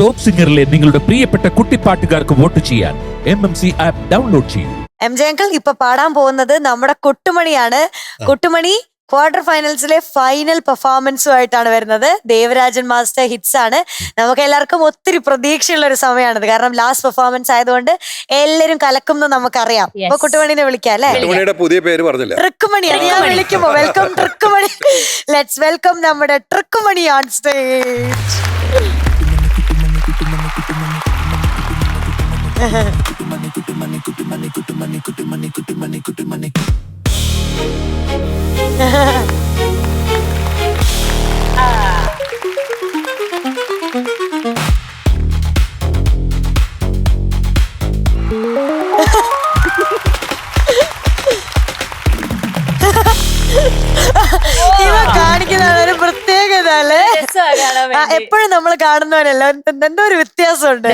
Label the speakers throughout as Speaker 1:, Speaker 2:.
Speaker 1: Top സിംഗറിലെ നിങ്ങളുടെ പ്രിയപ്പെട്ട കുട്ടിപ്പാട്ടുകാർക്ക് vote ചെയ്യാൻ MMC ആപ്പ് ഡൗൺലോഡ് ചെയ്യൂ.
Speaker 2: MJ അങ്കിൾ ഇപ്പൊ പാടാൻ പോകുന്നത് നമ്മുടെ കൊട്ടുമണിയാണ്. കൊട്ടുമണി ക്വാർട്ടർ ഫൈനൽസിലെ ഫൈനൽ പെർഫോമൻസുമായിട്ടാണ് വരുന്നത്. ദേവരാജൻ മാസ്റ്റർ ഹിറ്റ്സ് ആണ്. നമുക്ക് എല്ലാവർക്കും ഒത്തിരി പ്രതീക്ഷയുള്ള ഒരു സമയമാണത്. കാരണം ലാസ്റ്റ് പെർഫോമൻസ് ആയതുകൊണ്ട് എല്ലാരും കലക്കും നമുക്കറിയാം. അപ്പൊ കൊട്ടുമണിനെ വിളിക്കാം അല്ലേ?
Speaker 3: പുതിയ പേര് പറഞ്ഞില്ല,
Speaker 2: ട്രിക്കുമണി. അത് ഞാൻ വിളിക്കുമ്പോ വെൽക്കം ട്രിക്കുമണി. ലെറ്റ്സ് വെൽക്കം നമ്മുടെ ട്രിക്കുമണി ഓൺ സ്റ്റേജ്. ഇവ കാണിക്കുന്നതാണ് ഒരു പ്രത്യേകത അല്ലേ? എപ്പോഴും നമ്മൾ കാണുന്നവരല്ല, എന്തോ ഒരു വ്യത്യാസമുണ്ട്.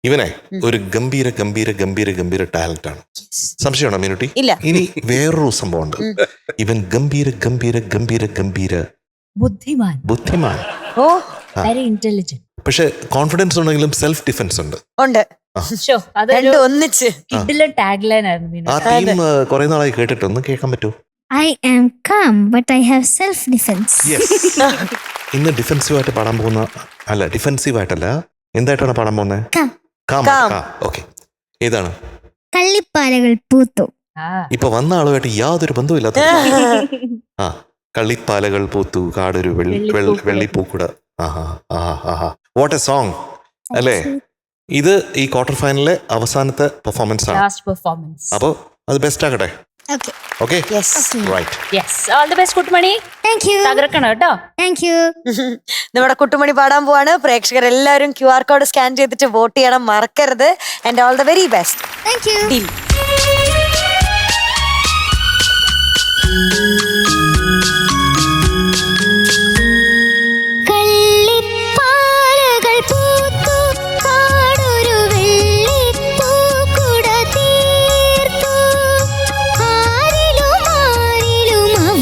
Speaker 4: ഇവനെ ഒരു ഗംഭീര ഗംഭീര ഗംഭീര ഗംഭീര ടാലന്റ് ആണ്. സംശയമാണോ മീനുട്ടി?
Speaker 2: ഇല്ല.
Speaker 4: ഇനി വേറൊരു സംഭവമുണ്ട്. ഇവൻ ഗംഭീര ഗംഭീര ഗംഭീര ഗംഭീര ബുദ്ധിമാൻ.
Speaker 2: ഓ,
Speaker 5: വെരി ഇന്റലിജന്റ്.
Speaker 4: പക്ഷെ കോൺഫിഡൻസ് ഉണ്ടെങ്കിലും സെൽഫ് ഡിഫൻസ് ഉണ്ട്.
Speaker 2: ഉണ്ട്. രണ്ടും ഒന്നിച്ച്
Speaker 5: ടാഗ് ലൈൻ ആയിരുന്നു.
Speaker 4: ആ ടീം കുറെ നാളായി കേട്ടിട്ട് ഒന്ന് കേൾക്കാൻ പറ്റൂ?
Speaker 6: I am calm, but I have self-defense.
Speaker 4: ഇന്ന് ഡിഫെൻസീവായിട്ട് പാടാൻ പോകുന്ന ഡിഫെൻസീവ് ആയിട്ടല്ല, എന്തായിട്ടാണ് പാടാൻ പോകുന്നത്? ഓക്കെ. ഏതാണ്?
Speaker 6: കള്ളിപ്പാലകൾ പൂത്തു.
Speaker 4: ഇപ്പൊ വന്ന ആളുമായിട്ട് യാതൊരു ബന്ധവുമില്ലാത്ത കള്ളിപ്പാലകൾ പൂത്തു കാടൊരു വെള്ളിപ്പൂക്കുട. വാട്ട് എ സോങ് അല്ലേ? ഇത് ഈ ക്വാർട്ടർ ഫൈനലിലെ അവസാനത്തെ പെർഫോമൻസ് ആണ്. അപ്പൊ അത് ബെസ്റ്റ് ആകട്ടെ. Okay?
Speaker 2: Yes.
Speaker 4: Right.
Speaker 5: Yes. All the best, Kuttumani.
Speaker 6: Thank you.
Speaker 5: തകർക്കണം കേട്ടോ.
Speaker 6: Thank you.
Speaker 2: നമ്മുടെ കുട്ടുമണി പാടാൻ പോവാണ്. പ്രേക്ഷകർ എല്ലാവരും QR കോഡ് സ്കാൻ ചെയ്തിട്ട് വോട്ട് ചെയ്യണം, മറക്കരുത്. And all the very best.
Speaker 6: Thank you.
Speaker 2: Deal.
Speaker 6: കള്ളിപ്പാലകൾ പൂത്തു കാടൊരു വെള്ളിപ്പൂക്കുട തീർത്തു. ആരിലും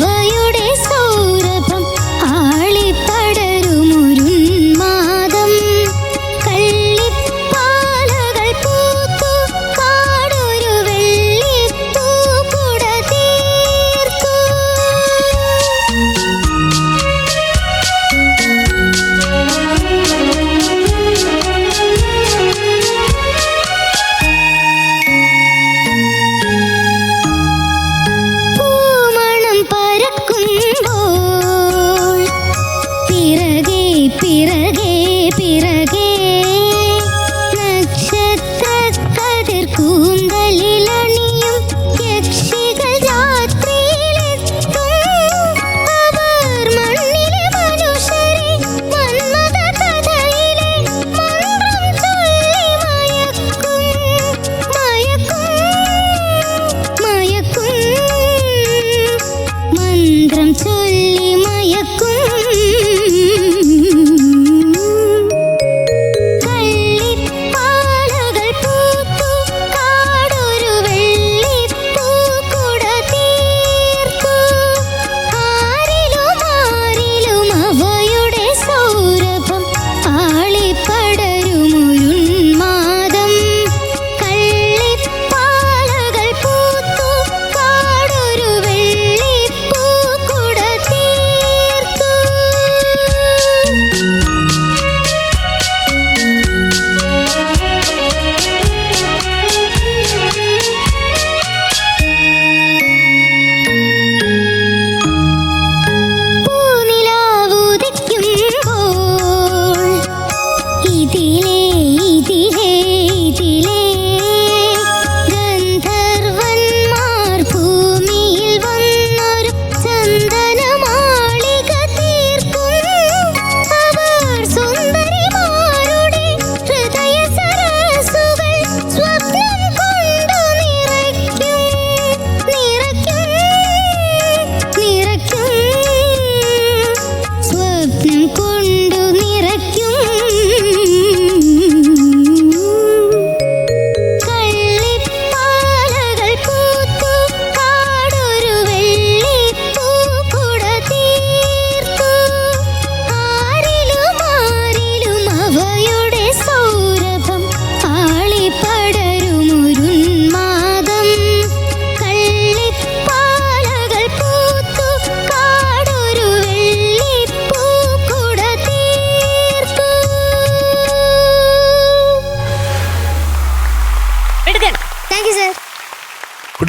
Speaker 6: അവയുടെ സൗരഭം ആളിപ്പടരുമൊരുന്മാദം. കള്ളിപ്പാലകൾ പൂത്തു കാടൊരു വെള്ളിപ്പൂക്കുട തീർത്തു.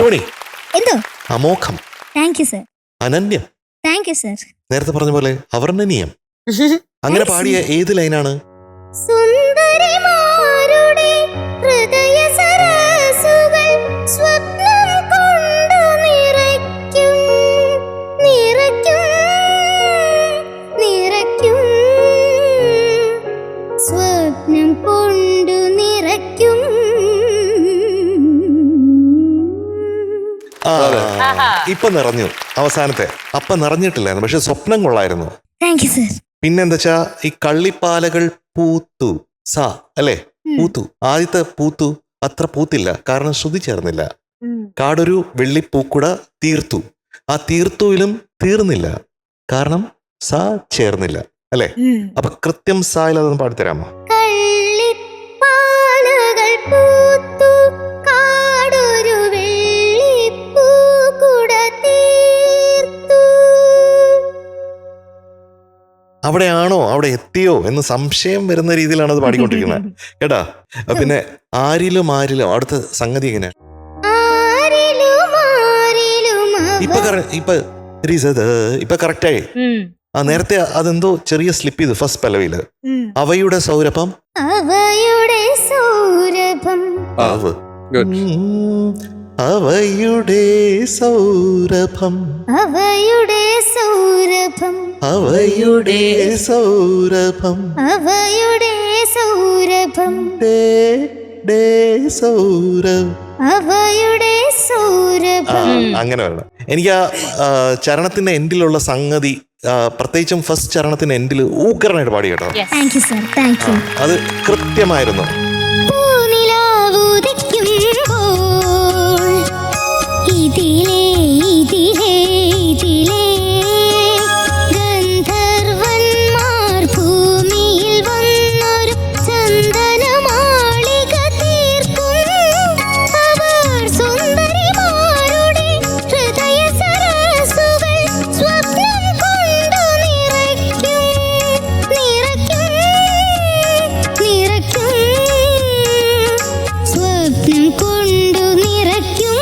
Speaker 4: കുട്ടുമണി,
Speaker 6: എന്തോ
Speaker 4: അമോഘം,
Speaker 6: താങ്ക് യു സർ.
Speaker 4: അനന്യം,
Speaker 6: താങ്ക് യു സർ.
Speaker 4: നേരത്തെ പറഞ്ഞ പോലെ അവർണ്ണനീയം. അങ്ങനെ പാടിയ ഏത് ലൈനാണ്?
Speaker 6: സുന്ദരിമാരുടെ ഹൃദയ സരസുകൾ സ്വപ്നം കൊണ്ടു നിറയ്ക്കും നിറയ്ക്കും നിറയ്ക്കും സ്വപ്നം കൊണ്ടു നിറയ്ക്കും.
Speaker 4: ഇപ്പൊ നിറഞ്ഞു അവസാനത്തെ. അപ്പൊ നിറഞ്ഞിട്ടില്ലായിരുന്നു, പക്ഷെ സ്വപ്നം കൊള്ളായിരുന്നു.
Speaker 6: Thank you sir.
Speaker 4: പിന്നെന്താ വെച്ചാ ഈ കള്ളിപ്പാലകൾ പൂത്തു സാ അല്ലേ, പൂത്തു. ആദ്യത്തെ പൂത്തു അത്ര പൂത്തില്ല, കാരണം ശ്രുതി ചേർന്നില്ല. കാടൊരു വെള്ളിപ്പൂക്കുട തീർത്തു, ആ തീർത്തുവിലും തീർന്നില്ല, കാരണം സാ ചേർന്നില്ല അല്ലേ. അപ്പൊ കൃത്യം സായിൽ അതൊന്ന് പാടിത്തരാമോ?
Speaker 6: കള്ളിപ്പാലകൾ പൂത്തു കാടൊരു വെള്ളിപ്പൂക്കുട തീർത്തു.
Speaker 4: അവിടെയാണോ, അവിടെ എത്തിയോ എന്ന് സംശയം വരുന്ന രീതിയിലാണ് അത് പാടിക്കൊണ്ടിരിക്കുന്നത് കേട്ടാ. പിന്നെ ആരിലും ആരിലും അടുത്ത സംഗതി എങ്ങനെ? ഇപ്പൊ കറക്റ്റായി. ആ നേരത്തെ അതെന്തോ ചെറിയ സ്ലിപ്പ് ചെയ്തു ഫസ്റ്റ് പല്ലവിയില്. അവയുടെ സൗരഭം,
Speaker 6: അവയുടെ സൗരഭം,
Speaker 4: അവയുടെ സൗരഭം,
Speaker 6: അവയുടെ സൗരഭം,
Speaker 4: അവയുടെ സൗരഭം,
Speaker 6: അവയുടെ സൗരഭം, അവയുടെ സൗരഭം.
Speaker 4: അങ്ങനെ വരണം. എനിക്ക് ആ ചരണത്തിന്റെ എൻഡിലുള്ള സംഗതി, പ്രത്യേകിച്ചും ഫസ്റ്റ് ചരണത്തിന്റെ എൻഡിൽ ഊക്കരനായിട്ട് പാടി കേട്ടോ.
Speaker 6: Thank you sir, thank you.
Speaker 4: അത് കൃത്യമായിരുന്നു.
Speaker 6: ഇതിലേ ഇതിലേ ഇതിലേ ഗന്ധർവന്മാർ ഭൂമിയിൽ വന്നൊരു ചന്ദനമാളിക തീർക്കും. അവർ സുന്ദരിമാരുടെ ഹൃദയ സരസുകൾ സ്വപ്നം കൊണ്ടു നിറയ്ക്കും നിറയ്ക്കും നിറയ്ക്കും സ്വപ്നം കൊണ്ടു നിറയ്ക്കും.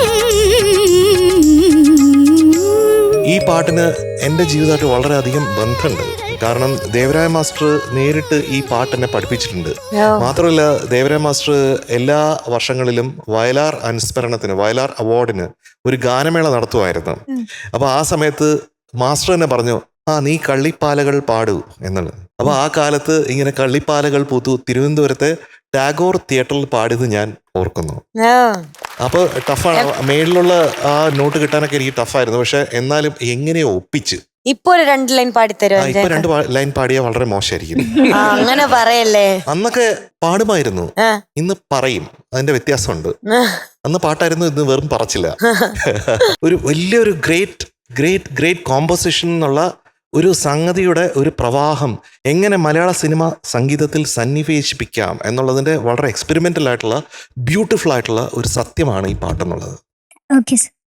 Speaker 4: ഈ പാട്ടിന് എൻ്റെ ജീവിതമായിട്ട് വളരെയധികം ബന്ധമുണ്ട്. കാരണം ദേവരായ മാസ്റ്റർ നേരിട്ട് ഈ പാട്ട് എന്നെ പഠിപ്പിച്ചിട്ടുണ്ട്. മാത്രമല്ല ദേവരായ മാസ്റ്റർ എല്ലാ വർഷങ്ങളിലും വയലാർ അനുസ്മരണത്തിന്, വയലാർ അവാർഡിന് ഒരു ഗാനമേള നടത്തുമായിരുന്നു. അപ്പൊ ആ സമയത്ത് മാസ്റ്റർ തന്നെ പറഞ്ഞു, നീ കള്ളിപ്പാലകൾ പാടൂ എന്നുള്ളത്. അപ്പൊ ആ കാലത്ത് ഇങ്ങനെ കള്ളിപ്പാലകൾ പൂത്തു തിരുവനന്തപുരത്തെ ടാഗോർ തിയേറ്ററിൽ പാടിയത് ഞാൻ ഓർക്കുന്നു. അപ്പൊ ടഫാണ്, മേളിലുള്ള ആ നോട്ട് കിട്ടാനൊക്കെ എനിക്ക് ടഫായിരുന്നു. പക്ഷെ എന്നാലും എങ്ങനെയോ ഒപ്പിച്ച്
Speaker 2: ഇപ്പൊ ഒരു 2 ലൈൻ പാടിത്തരുമോ?
Speaker 4: ഇപ്പൊ 2 ലൈൻ പാടിയാൽ വളരെ മോശമായിരിക്കും.
Speaker 2: അങ്ങനെ പറയല്ലേ.
Speaker 4: അന്നൊക്കെ പാടുമായിരുന്നു, ഇന്ന് പറയും. അതിന്റെ വ്യത്യാസമുണ്ട്. അന്ന് പാട്ടായിരുന്നു, ഇന്ന് വെറും പറച്ചില്ല. ഒരു വലിയൊരു ഗ്രേറ്റ് ഗ്രേറ്റ് ഗ്രേറ്റ് കോമ്പോസിഷൻ എന്നുള്ള ഒരു സംഗതിയുടെ ഒരു പ്രവാഹം എങ്ങനെ മലയാള സിനിമ സംഗീതത്തിൽ സന്നിവേശിപ്പിക്കാം എന്നുള്ളതിന്റെ വളരെ എക്സ്പെരിമെന്റൽ ആയിട്ടുള്ള ബ്യൂട്ടിഫുൾ ആയിട്ടുള്ള ഒരു സത്യമാണ് ഈ പാട്ടെന്നുള്ളത്.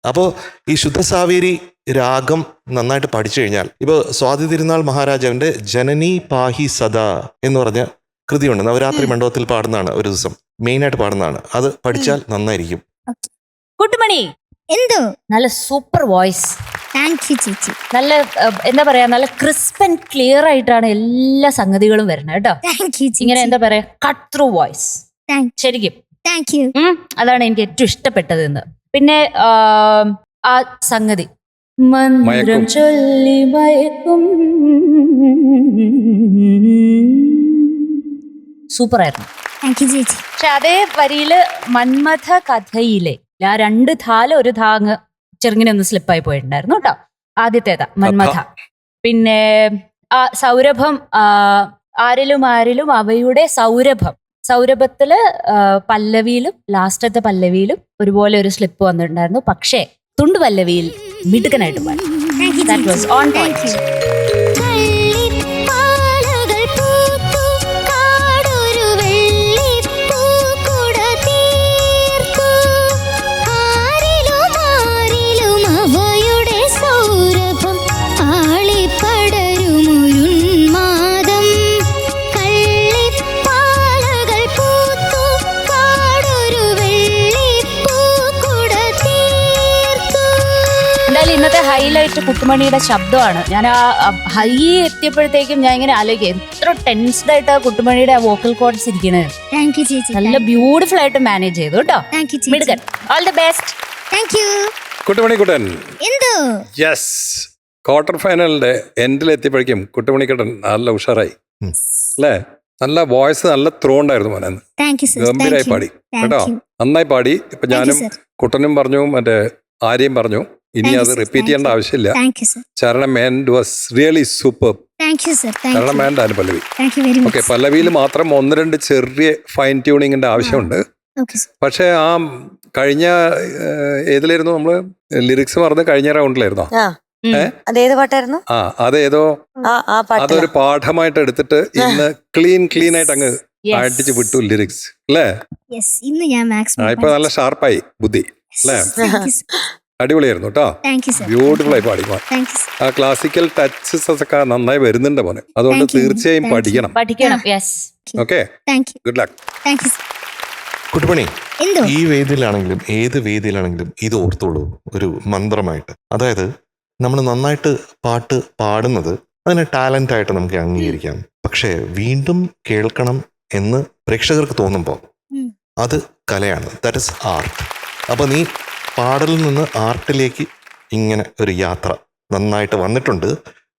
Speaker 4: അപ്പോൾ ഈ ശുദ്ധസാവേരി രാഗം നന്നായിട്ട് പഠിച്ചു കഴിഞ്ഞാൽ, ഇപ്പോൾ സ്വാതി തിരുനാൾ മഹാരാജാവിന്റെ ജനനി പാഹി സദാ എന്ന് പറഞ്ഞ കൃതിയുണ്ട്. നവരാത്രി മണ്ഡപത്തിൽ പാടുന്നതാണ്, ഒരു ദിവസം മെയിനായിട്ട് പാടുന്നതാണ്. അത് പഠിച്ചാൽ നന്നായിരിക്കും.
Speaker 5: കുട്ടുമണി,
Speaker 6: എന്തോ
Speaker 5: നല്ല സൂപ്പർ വോയിസ്.
Speaker 6: താങ്ക് യു ചേച്ചി.
Speaker 5: നല്ല എന്താ പറയാ, നല്ല ക്രിസ്പ് ആൻഡ് ക്ലിയർ ആയിട്ടാണ് എല്ലാ സംഗതികളും വരുന്നത് കേട്ടോ.
Speaker 6: Thank you.
Speaker 5: ഇങ്ങനെ എന്താ പറയാ, കട്ട് ത്രൂ വോയിസ്. ശരിക്കും
Speaker 6: താങ്ക് യു.
Speaker 5: അതാണ് എനിക്ക് ഏറ്റവും ഇഷ്ടപ്പെട്ടത് ഇന്ന്. പിന്നെ ആ സംഗതി മന്ത്രം ചൊല്ലി മയക്കും സൂപ്പറായിരുന്നു. പക്ഷെ അതേ വരിയില് മന്മഥ കഥയിലെ ആ 2 ധാല് ഒരു ധാങ് ചെറുങ്ങനെ ഒന്ന് സ്ലിപ്പായി പോയിട്ടുണ്ടായിരുന്നു കേട്ടോ. ആദ്യത്തേതാ മന്മഥ. പിന്നെ ആ സൗരഭം, ആരിലും ആരിലും അവയുടെ സൗരഭം. സൗരഭത്തില് പല്ലവിയിലും ലാസ്റ്റത്തെ പല്ലവിയിലും ഒരുപോലെ ഒരു സ്ലിപ്പ് വന്നിട്ടുണ്ടായിരുന്നു. പക്ഷേ തുണ്ടു പല്ലവിയിൽ മിടുക്കനായിട്ട് പാടി. That was on point. കുട്ടുമണിയുടെ ശബ്ദമാണ്. ഞാൻ ആ ഹൈ എത്തിയപ്പോഴത്തേക്കും ഞാൻ ഇങ്ങനെ ആലോചിക്കും എത്ര ടെൻസ്ഡ് ആയിട്ട് ആ കുട്ടുമണിയുടെ വോക്കൽ കോഡ്സ് ഇരിക്കണത്.
Speaker 6: താങ്ക് യു ചേച്ചി.
Speaker 5: നല്ല ബ്യൂട്ടിഫുൾ ആയിട്ട് മാനേജ് ചെയ്തു കേട്ടോ.
Speaker 6: താങ്ക് യു
Speaker 5: മിടുക്കൻ.
Speaker 6: ചേച്ചി.
Speaker 5: All the best.
Speaker 6: Thank you.
Speaker 3: കുട്ടുമണിക്കുട്ടൻ.
Speaker 6: എന്തോ
Speaker 3: യെസ്, ക്വാർട്ടർ ഫൈനലിന്റെ എൻഡിൽ എത്തിയപ്പോഴേക്കും കുട്ടുമണിക്കുട്ടൻ നല്ല ഉഷാറായി അല്ലേ? നല്ല വോയിസ്, നല്ല ത്രോ ഉണ്ടായിരുന്നു മോനെ.
Speaker 6: Thank you sir.
Speaker 3: ഗംഭീരായി പാടി കേട്ടോ, നന്നായി പാടി. ഇപ്പൊ ഞാനും കുട്ടനും പറഞ്ഞു, മറ്റേ ആര്യയും പറഞ്ഞു, ഇനി
Speaker 6: Thank you,
Speaker 3: അത്
Speaker 6: sir.
Speaker 3: റിപ്പീറ്റ്
Speaker 6: Thank
Speaker 3: ചെയ്യേണ്ട
Speaker 6: you.
Speaker 3: ആവശ്യമില്ല.
Speaker 6: Thank you sir.
Speaker 3: ചരണം man was really super.
Speaker 6: Thank you sir. Thank
Speaker 3: ചരണം
Speaker 6: യു.
Speaker 3: മാൻ്റെ അനുപല്ലവി.
Speaker 6: Thank you very
Speaker 3: okay,
Speaker 6: much.
Speaker 3: പല്ലവിയിൽ മാത്രം 1-2 ചെറിയ ഫൈൻ ട്യൂണിങ്ങിന്റെ ആവശ്യമുണ്ട്.
Speaker 6: Okay sir.
Speaker 3: പക്ഷെ ആ കഴിഞ്ഞ ഏതിലായിരുന്നു നമ്മള് ലിറിക്സ് പറഞ്ഞത്? കഴിഞ്ഞ റൗണ്ടിലായിരുന്നോ?
Speaker 2: അതേത് പാട്ടായിരുന്നു?
Speaker 3: അതേതോ
Speaker 2: ആ പാട്ട്
Speaker 3: അതൊരു പാഠമായിട്ട് എടുത്തിട്ട് ഇന്ന് ക്ലീൻ ആയിട്ട് അങ്ങ് അടിച്ചു വിട്ടു ലിറിക്സ് അല്ലേ?
Speaker 6: യെസ്, ഇന്ന് ഞാൻ മാക്സിമം.
Speaker 3: ഇപ്പൊ നല്ല ഷാർപ്പായി ബുദ്ധി അല്ലേ?
Speaker 6: Thank you sir.
Speaker 3: അടിപൊളിയായിരുന്നു കേട്ടോ,
Speaker 6: താങ്ക് യു സർ.
Speaker 3: ബ്യൂട്ടിഫുൾ ആയി പാടി.
Speaker 6: Thank you sir.
Speaker 3: ആ ക്ലാസിക്കൽ ടച്ചസ് ഒക്കെ നന്നായി വരുന്നുണ്ട് മോനെ, അതുകൊണ്ട്
Speaker 6: Thank you.
Speaker 3: തീർച്ചയായും
Speaker 6: Thank you.
Speaker 3: പഠിക്കണം.
Speaker 5: പഠിക്കണം. Yes.
Speaker 3: Okay,
Speaker 6: thank you.
Speaker 3: Good luck.
Speaker 6: Thank you sir.
Speaker 4: Kuttumani,
Speaker 6: എന്തോ
Speaker 4: ഈ വേദിയിലാണെങ്കിലും ഏത് വേദിയിലാണെങ്കിലും ഇത് ഓർത്തോളൂ ഒരു മന്ത്രമായിട്ട്. അതായത് നമ്മൾ നന്നായിട്ട് പാട്ട് പാടുന്നത് അതിനെ ടാലന്റ് ആയിട്ട് നമുക്ക് അംഗീകരിക്കാം. പക്ഷേ വീണ്ടും കേൾക്കണം എന്ന് പ്രേക്ഷകർക്ക് തോന്നുമ്പോൾ
Speaker 6: ഉം.
Speaker 4: അത് കലയാണ്, ദാറ്റ് ഇസ് ആർട്ട്. അപ്പോൾ നീ പാടലിൽ നിന്ന് ആർട്ടിലേക്ക് ഇങ്ങനെ ഒരു യാത്ര നന്നായിട്ട് വന്നിട്ടുണ്ട്.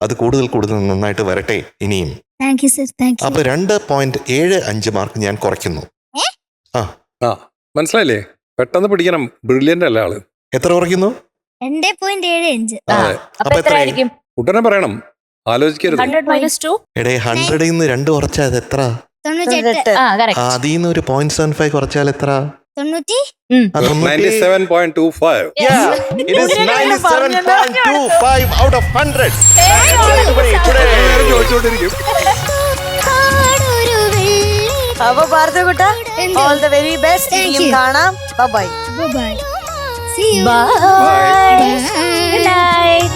Speaker 4: അത് കൂടുതൽ നന്നായിട്ട് വരട്ടെ ഇനിയും.
Speaker 6: Thank you sir. Thank you.
Speaker 4: അപ്പൊ 2.75 മാർക്ക് ഞാൻ കുറയ്ക്കുന്നു.
Speaker 3: ആ, മനസ്സിലായില്ലേ? പെട്ടെന്ന് പിടിക്കണം, ബ്രില്യന്റ് അല്ല ആള്.
Speaker 4: എത്ര കുറയ്ക്കുന്നു?
Speaker 6: 2.75.
Speaker 3: അതെ,
Speaker 5: അപ്പൊ എത്ര ആയിരിക്കും?
Speaker 3: ഉടനെ പറയണം, ആലോചിക്കരുത്.
Speaker 5: 100 - 2.
Speaker 4: എടേ 100 നിന്ന് 2 കുറച്ചാൽ അത് എത്ര?
Speaker 6: 98.
Speaker 5: ആ കറക്റ്റ്.
Speaker 4: അതിൽ നിന്ന് ഒരു 0.75 കുറച്ചാൽ എത്ര?
Speaker 6: 90.
Speaker 4: ആ,
Speaker 3: 97.25.
Speaker 4: Yeah, it is 97.25 out of 100.
Speaker 3: ചോദിച്ചോണ്ടിരിക്കും.
Speaker 6: കാടൊരു വെള്ളി.
Speaker 2: അപ്പൊ പാർത്ഥകുട്ട, all the very best.
Speaker 6: Thank
Speaker 2: ഇനിയും
Speaker 6: you.
Speaker 2: കാണാം. Bye.
Speaker 6: Bye bye. See you.
Speaker 5: Bye.
Speaker 6: Bye.
Speaker 5: Good night.